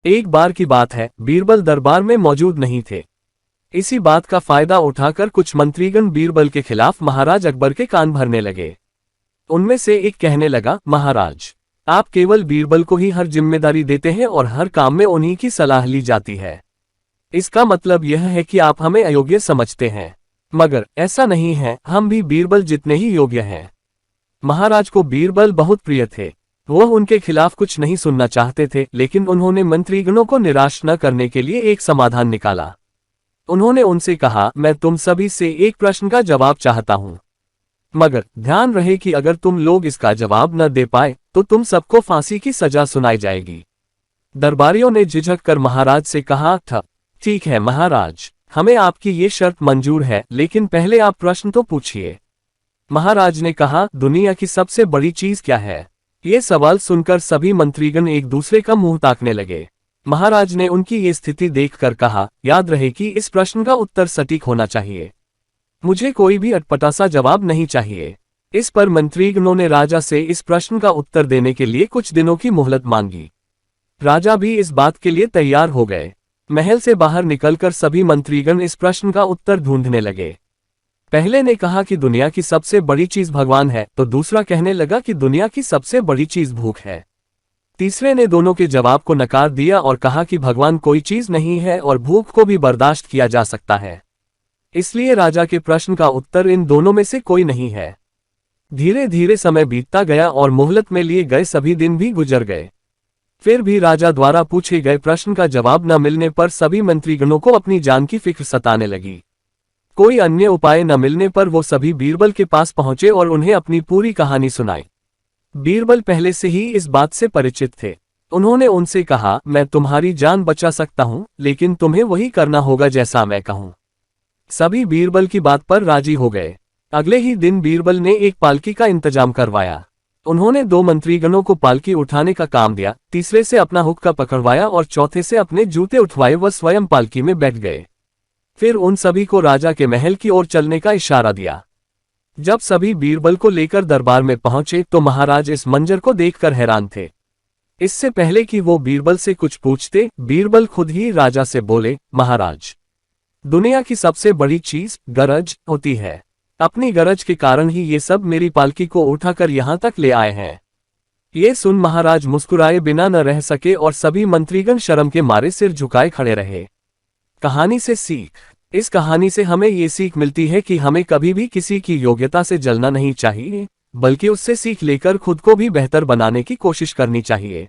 एक बार की बात है, बीरबल दरबार में मौजूद नहीं थे। इसी बात का फायदा उठाकर कुछ मंत्रीगण बीरबल के खिलाफ महाराज अकबर के कान भरने लगे। उनमें से एक कहने लगा, महाराज, आप केवल बीरबल को ही हर जिम्मेदारी देते हैं और हर काम में उन्हीं की सलाह ली जाती है। इसका मतलब यह है कि आप हमें अयोग्य समझते हैं। मगर ऐसा नहीं है, हम भी बीरबल जितने ही योग्य हैं। महाराज को बीरबल बहुत प्रिय थे। वह उनके खिलाफ कुछ नहीं सुनना चाहते थे, लेकिन उन्होंने मंत्रीगणों को निराश न करने के लिए एक समाधान निकाला। उन्होंने उनसे कहा, मैं तुम सभी से एक प्रश्न का जवाब चाहता हूं, मगर ध्यान रहे कि अगर तुम लोग इसका जवाब न दे पाए तो तुम सबको फांसी की सजा सुनाई जाएगी। दरबारियों ने झिझक कर महाराज से कहा था, ठीक है महाराज, हमें आपकी ये शर्त मंजूर है, लेकिन पहले आप प्रश्न तो पूछिए। महाराज ने कहा, दुनिया की सबसे बड़ी चीज क्या है? ये सवाल सुनकर सभी मंत्रीगण एक दूसरे का मुंह ताकने लगे। महाराज ने उनकी ये स्थिति देखकर कहा, याद रहे कि इस प्रश्न का उत्तर सटीक होना चाहिए। मुझे कोई भी अटपटा सा जवाब नहीं चाहिए। इस पर मंत्रीगणों ने राजा से इस प्रश्न का उत्तर देने के लिए कुछ दिनों की मोहलत मांगी। राजा भी इस बात के लिए तैयार हो गए। महल से बाहर निकलकर सभी मंत्रीगण इस प्रश्न का उत्तर ढूंढने लगे। पहले ने कहा कि दुनिया की सबसे बड़ी चीज भगवान है, तो दूसरा कहने लगा कि दुनिया की सबसे बड़ी चीज भूख है। तीसरे ने दोनों के जवाब को नकार दिया और कहा कि भगवान कोई चीज नहीं है और भूख को भी बर्दाश्त किया जा सकता है। इसलिए राजा के प्रश्न का उत्तर इन दोनों में से कोई नहीं है। धीरे धीरे समय बीतता गया और मोहलत में लिए गए सभी दिन भी गुजर गए। फिर भी राजा द्वारा पूछे गए प्रश्न का जवाब न मिलने पर सभी मंत्रीगणों को अपनी जान की फिक्र सताने लगी। कोई अन्य उपाय न मिलने पर वो सभी बीरबल के पास पहुंचे और उन्हें अपनी पूरी कहानी सुनाई। बीरबल पहले से ही इस बात से परिचित थे। उन्होंने उनसे कहा, मैं तुम्हारी जान बचा सकता हूं, लेकिन तुम्हें वही करना होगा जैसा मैं कहूं। सभी बीरबल की बात पर राजी हो गए। अगले ही दिन बीरबल ने एक पालकी का इंतजाम करवाया। उन्होंने 2 मंत्रीगणों को पालकी उठाने का काम दिया, तीसरे से अपना हुक्का पकड़वाया और चौथे से अपने जूते उठवाए व स्वयं पालकी में बैठ गए। फिर उन सभी को राजा के महल की ओर चलने का इशारा दिया। जब सभी बीरबल को लेकर दरबार में पहुंचे तो महाराज इस मंजर को देखकर हैरान थे। इससे पहले कि वो बीरबल से कुछ पूछते, बीरबल खुद ही राजा से बोले, महाराज, दुनिया की सबसे बड़ी चीज गरज होती है। अपनी गरज के कारण ही ये सब मेरी पालकी को उठाकर यहाँ तक ले आए हैं। ये सुन महाराज मुस्कुराए बिना न रह सके और सभी मंत्रीगण शर्म के मारे सिर झुकाए खड़े रहे। कहानी से सीख। इस कहानी से हमें ये सीख मिलती है कि हमें कभी भी किसी की योग्यता से जलना नहीं चाहिए, बल्कि उससे सीख लेकर खुद को भी बेहतर बनाने की कोशिश करनी चाहिए।